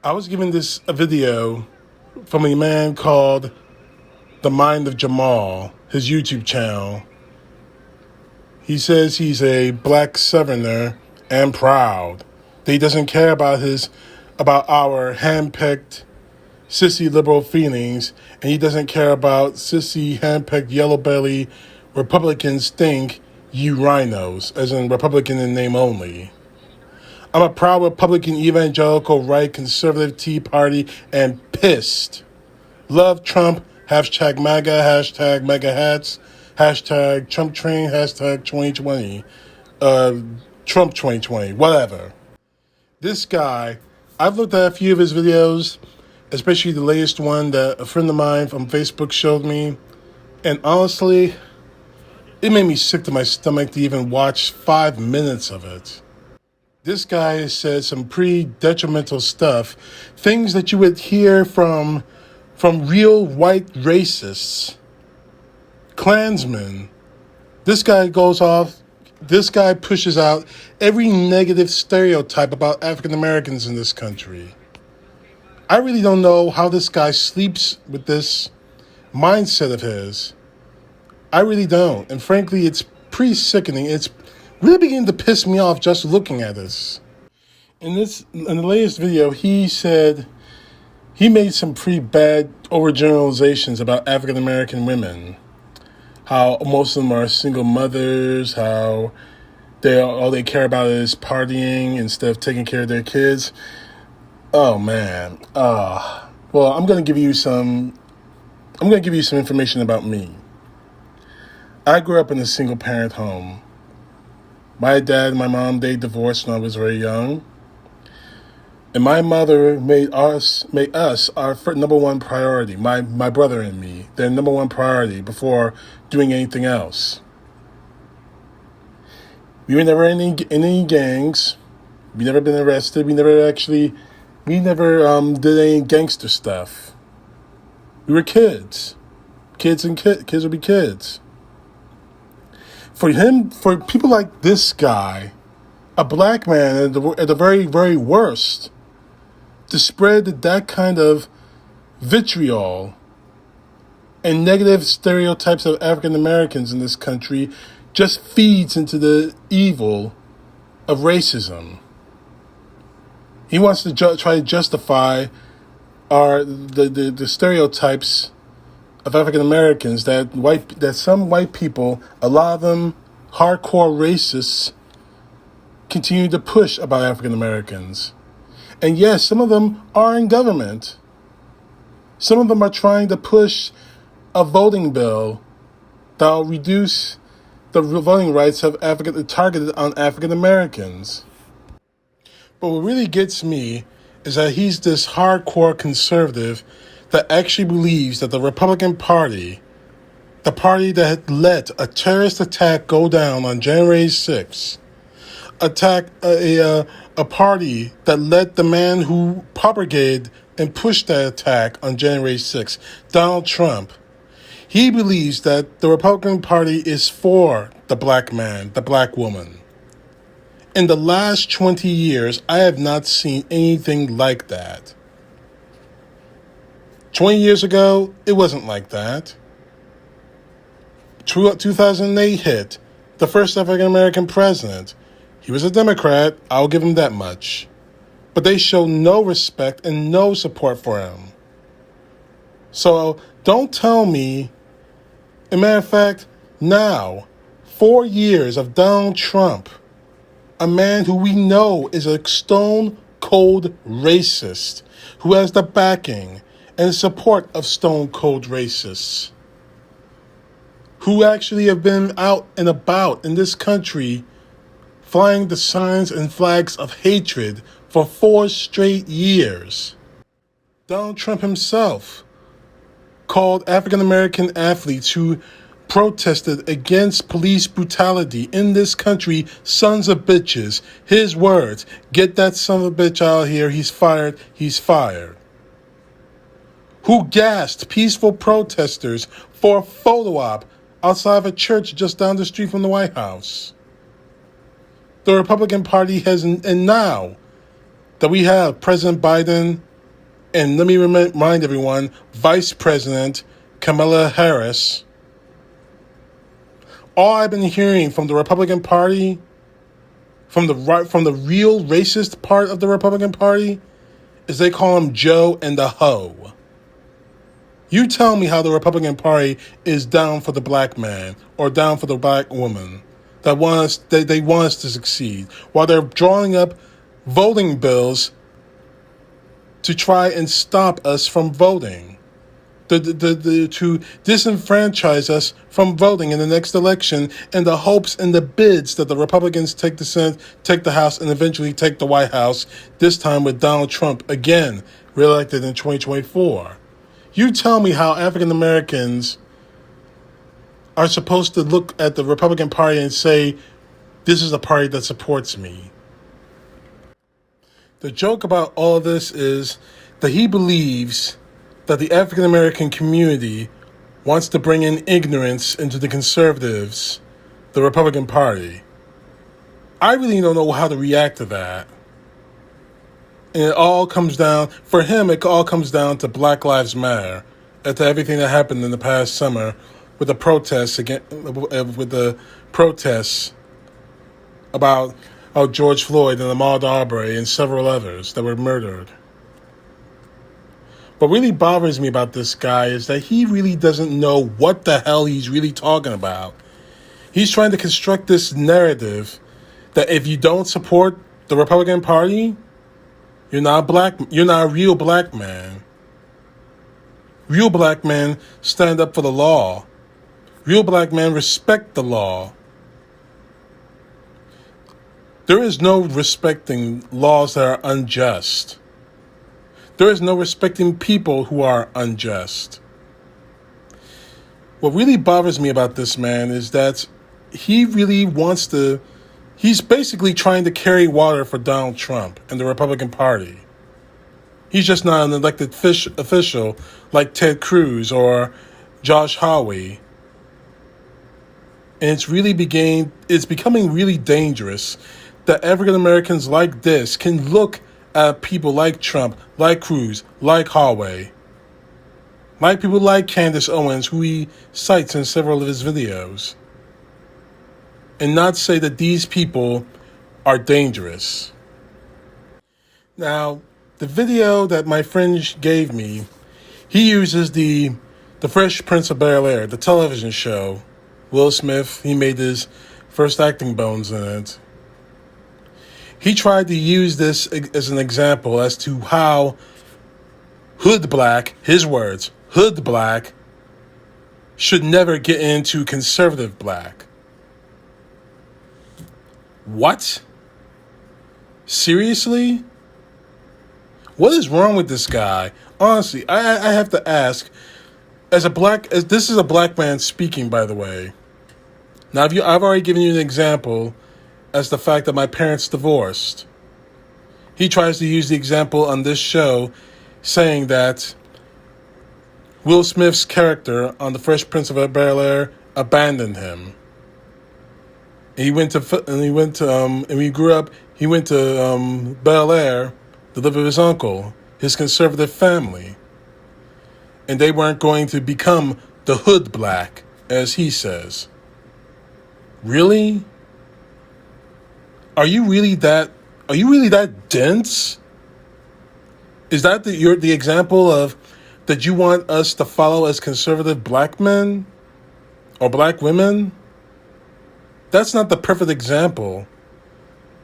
I was given a video from a man called The Mind of Jamall, his YouTube channel. He says he's a black Southerner and proud. That he doesn't care about our handpicked sissy liberal feelings, and he doesn't care about sissy handpicked yellow belly Republicans think you rhinos, as in Republican in name only. I'm a proud Republican, evangelical, right, conservative, Tea Party, and pissed. Love Trump, hashtag MAGA, hashtag MAGA hats, hashtag Trump train, hashtag 2020, Trump 2020, whatever. This guy, I've looked at a few of his videos, especially the latest one that a friend of mine from Facebook showed me, and honestly, it made me sick to my stomach to even watch 5 minutes of it. This guy has said some pretty detrimental stuff, things that you would hear from real white racists, Klansmen. This guy pushes out every negative stereotype about African Americans in this country. I really don't know how this guy sleeps with this mindset of his. I really don't. And frankly, it's pretty sickening. It's really beginning to piss me off just looking at this. In the latest video, he said he made some pretty bad overgeneralizations about African American women. How most of them are single mothers, how all they care about is partying instead of taking care of their kids. Oh man. Well, I'm gonna give you some information about me. I grew up in a single parent home. My dad and my mom, they divorced when I was very young. And my mother made us our number one priority, my brother and me, their number one priority before doing anything else. We were never in any gangs. We never been arrested. We never did any gangster stuff. We were kids. Kids would be kids. For people like this guy, a black man at the very, very worst, to spread that kind of vitriol and negative stereotypes of African Americans in this country just feeds into the evil of racism. He wants to try to justify the stereotypes of African Americans that some white people, a lot of them hardcore racists, continue to push about African Americans. And yes, some of them are in government. Some of them are trying to push a voting bill that will reduce the voting rights of targeted on African Americans. But what really gets me is that he's this hardcore conservative that actually believes that the Republican Party, the party that had let a terrorist attack go down on January 6th, a party that let the man who propagated and pushed that attack on January 6th, Donald Trump, he believes that the Republican Party is for the black man, the black woman. In the last 20 years, I have not seen anything like that. 20 years ago, it wasn't like that. 2008 hit, the first African American president. He was a Democrat, I'll give him that much. But they showed no respect and no support for him. So don't tell me, as a matter of fact, now, 4 years of Donald Trump, a man who we know is a stone-cold racist, who has the backing and support of stone-cold racists, who actually have been out and about in this country flying the signs and flags of hatred for 4 straight years. Donald Trump himself called African American athletes who protested against police brutality in this country sons of bitches. His words, get that son of a bitch out of here, he's fired, he's fired. Who gassed peaceful protesters for a photo op outside of a church just down the street from the White House. The Republican Party has, and now that we have President Biden And let me remind everyone, Vice President Kamala Harris. All I've been hearing from the Republican Party, from the real racist part of the Republican Party, is they call him Joe and the Ho. You tell me how the Republican Party is down for the black man or down for the black woman that they want us to succeed while they're drawing up voting bills to try and stop us from voting, to disenfranchise us from voting in the next election in the hopes and the bids that the Republicans take the Senate, take the House, and eventually take the White House, this time with Donald Trump again reelected in 2024. You tell me how African Americans are supposed to look at the Republican Party and say, this is a party that supports me. The joke about all of this is that he believes that the African American community wants to bring in ignorance into the conservatives, the Republican Party. I really don't know how to react to that. And it all comes down, for him, it all comes down to Black Lives Matter, and to everything that happened in the past summer with the protests about George Floyd and Ahmaud Arbery and several others that were murdered. What really bothers me about this guy is that he really doesn't know what the hell he's really talking about. He's trying to construct this narrative that if you don't support the Republican Party, you're not a real black man. Real black men stand up for the law. Real black men respect the law. There is no respecting laws that are unjust. There is no respecting people who are unjust. What really bothers me about this man is that he really he's basically trying to carry water for Donald Trump and the Republican Party. He's just not an elected official like Ted Cruz or Josh Hawley. And it's becoming really dangerous that African Americans like this can look at people like Trump, like Cruz, like Hawley, like people like Candace Owens, who he cites in several of his videos, and not say that these people are dangerous. Now, the video that my friend gave me, he uses the Fresh Prince of Bel-Air, the television show. Will Smith, he made his first acting bones in it. He tried to use this as an example as to how hood black, his words, hood black, should never get into conservative black. What? Seriously? What is wrong with this guy? Honestly, I have to ask, as this is a black man speaking, by the way. Now, I've already given you an example as the fact that my parents divorced. He tries to use the example on this show, saying that Will Smith's character on The Fresh Prince of Bel-Air abandoned him. He went to Bel Air to live with his uncle, his conservative family. And they weren't going to become the hood black, as he says. Really? Are you really that dense? Is that the example of that you want us to follow as conservative black men or black women? That's not the perfect example.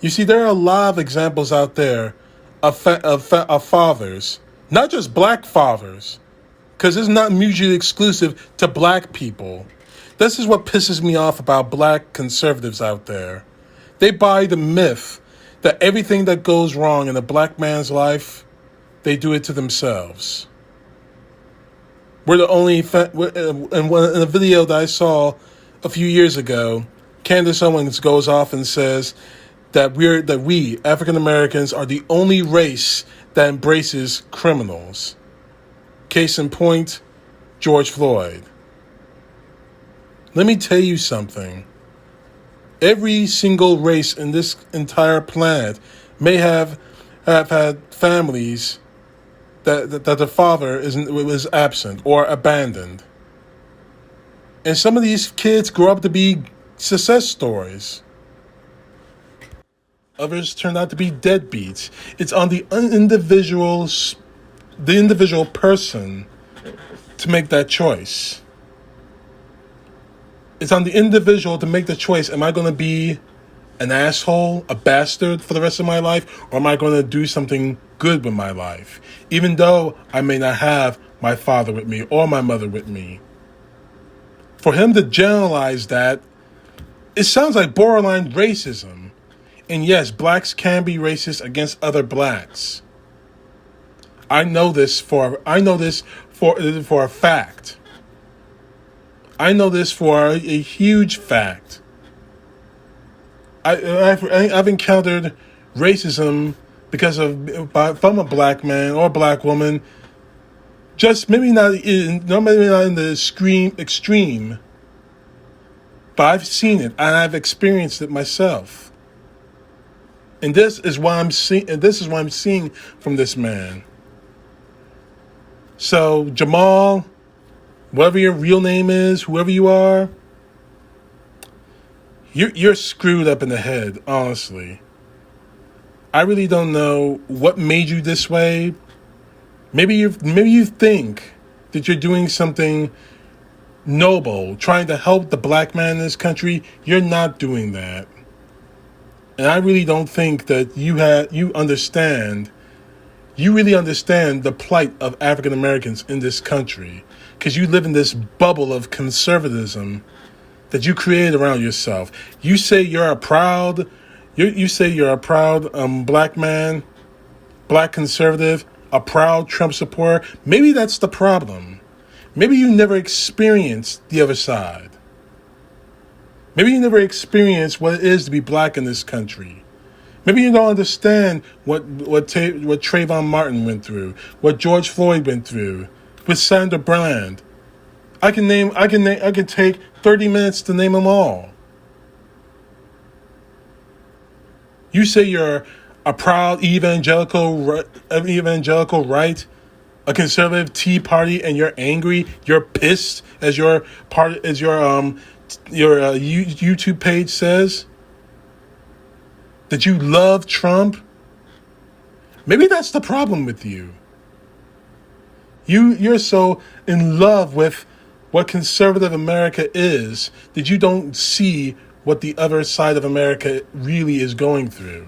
You see, there are a lot of examples out there of fathers, not just black fathers, because it's not mutually exclusive to black people. This is what pisses me off about black conservatives out there. They buy the myth that everything that goes wrong in a black man's life, they do it to themselves. We're the only... in a video that I saw a few years ago, Candace Owens goes off and says that we, African Americans, are the only race that embraces criminals. Case in point, George Floyd. Let me tell you something. Every single race in this entire planet may have had families that the father was absent or abandoned. And some of these kids grow up to be success stories. Others turn out to be deadbeats. It's on the individual person to make that choice. It's on the individual to make the choice. Am I going to be an asshole, a bastard for the rest of my life? Or am I going to do something good with my life? Even though I may not have my father with me or my mother with me. For him to generalize that, it sounds like borderline racism. And yes, blacks can be racist against other blacks. I know this for a fact. I know this for a huge fact. I've encountered racism from a black man or black woman. Just maybe not in the extreme, but I've seen it and I've experienced it myself. And this is what I'm seeing. And this is what I'm seeing from this man. So Jamall, whatever your real name is, whoever you are, you're screwed up in the head. Honestly, I really don't know what made you this way. Maybe you think that you're doing something noble, trying to help the black man in this country. You're not doing that. And I really don't think that you really understand the plight of African Americans in this country, because you live in this bubble of conservatism that you create around yourself. You say you're a proud black man, black conservative, a proud Trump supporter. Maybe that's the problem. Maybe you never experienced the other side. Maybe you never experienced what it is to be black in this country. Maybe you don't understand what Trayvon Martin went through, what George Floyd went through, with Sandra Bland. I can take 30 minutes to name them all. You say you're a proud evangelical right, a conservative Tea Party, and you're angry, you're pissed, as your YouTube page says, that you love Trump. Maybe that's the problem with you. You're so in love with what conservative America is that you don't see what the other side of America really is going through.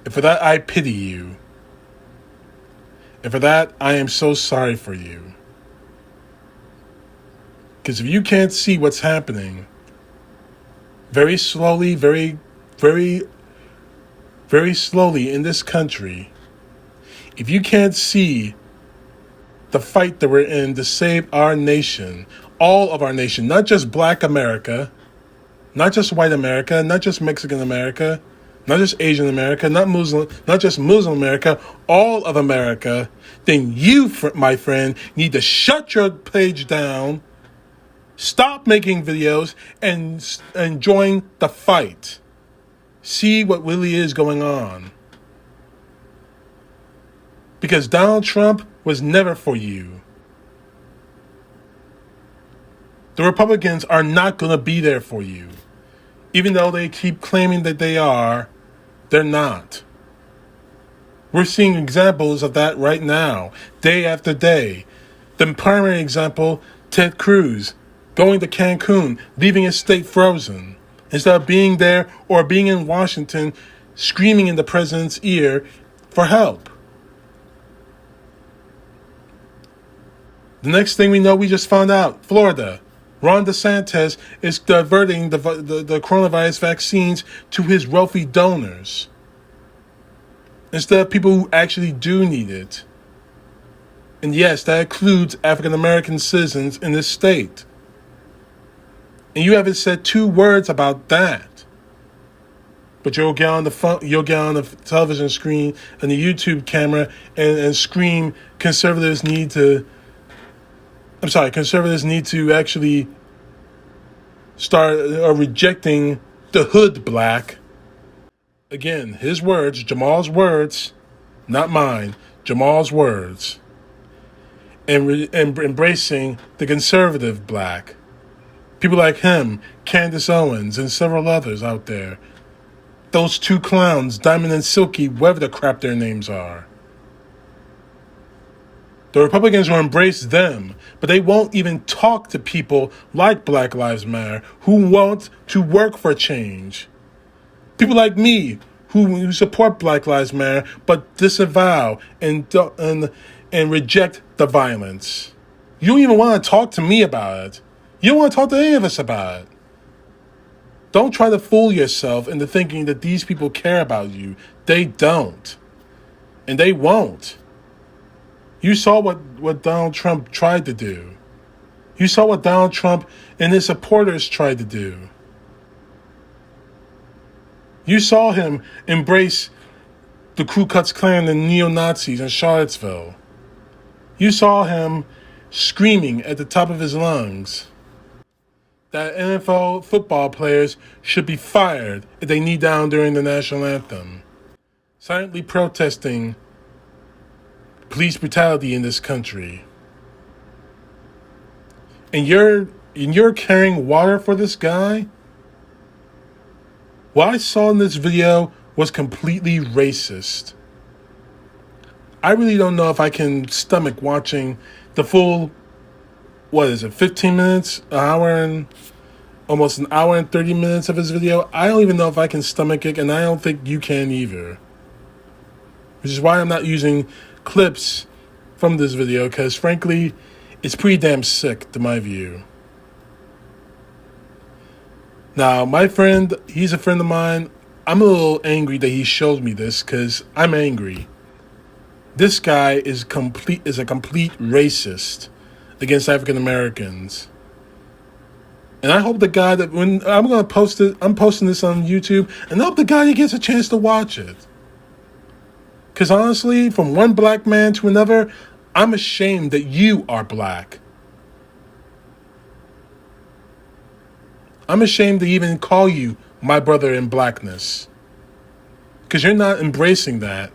And for that, I pity you. And for that, I am so sorry for you. Because if you can't see what's happening, very slowly, very, very, very slowly in this country, if you can't see the fight that we're in to save our nation, all of our nation, not just black America, not just white America, not just Mexican America, not just Asian America, not just Muslim America, all of America, then you, my friend, need to shut your page down, stop making videos, and join the fight. See what really is going on. Because Donald Trump was never for you. The Republicans are not going to be there for you. Even though they keep claiming that they are, they're not. We're seeing examples of that right now, day after day. The primary example, Ted Cruz, going to Cancun, leaving his state frozen, instead of being there or being in Washington, screaming in the president's ear for help. The next thing we know, we just found out, Florida, Ron DeSantis is diverting the coronavirus vaccines to his wealthy donors instead of people who actually do need it. And yes, that includes African American citizens in this state. And you haven't said two words about that. But you'll get on the television screen and the YouTube camera and scream conservatives need to actually start rejecting the hood black. Again, his words, Jamall's words, not mine. Jamall's words, and embracing the conservative black. People like him, Candace Owens, and several others out there. Those two clowns, Diamond and Silky, whatever the crap their names are. The Republicans will embrace them, but they won't even talk to people like Black Lives Matter who want to work for change. People like me who support Black Lives Matter but disavow and reject the violence. You don't even want to talk to me about it. You don't want to talk to any of us about it. Don't try to fool yourself into thinking that these people care about you. They don't. And they won't. You saw what Donald Trump tried to do. You saw what Donald Trump and his supporters tried to do. You saw him embrace the Ku Klux Klan and neo-Nazis in Charlottesville. You saw him screaming at the top of his lungs that NFL football players should be fired if they knee down during the national anthem. Silently protesting police brutality in this country. And you're carrying water for this guy? What I saw in this video was completely racist. I really don't know if I can stomach watching the full, 15 minutes, almost an hour and 30 minutes of his video. I don't even know if I can stomach it, and I don't think you can either. Which is why I'm not using clips from this video, because frankly, it's pretty damn sick to my view. Now, my friend, he's a friend of mine. I'm a little angry that he showed me this, because I'm angry. This guy is a complete racist against African Americans. And I hope the guy that when I'm going to post it, I'm posting this on YouTube, and I hope the guy that gets a chance to watch it. Because honestly, from one black man to another, I'm ashamed that you are black. I'm ashamed to even call you my brother in blackness. Because you're not embracing that.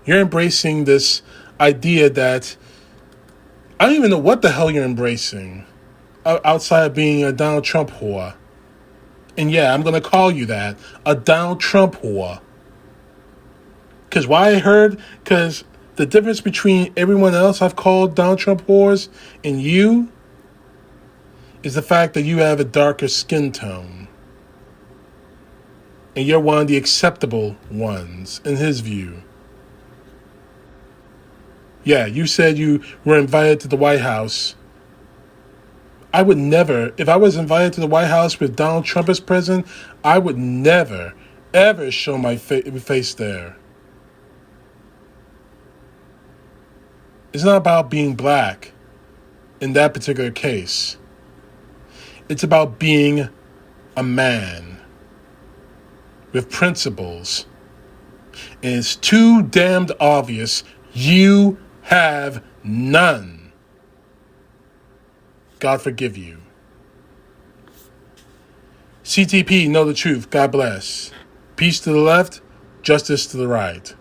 You're embracing this idea that I don't even know what the hell you're embracing outside of being a Donald Trump whore. And yeah, I'm going to call you that, a Donald Trump whore. Because why I heard, because the difference between everyone else I've called Donald Trump whores and you is the fact that you have a darker skin tone. And you're one of the acceptable ones, in his view. Yeah, you said you were invited to the White House. I would never, if I was invited to the White House with Donald Trump as president, I would never, ever show my face there. It's not about being black in that particular case. It's about being a man with principles. And it's too damned obvious you have none. God forgive you. CTP, know the truth. God bless. Peace to the left, justice to the right.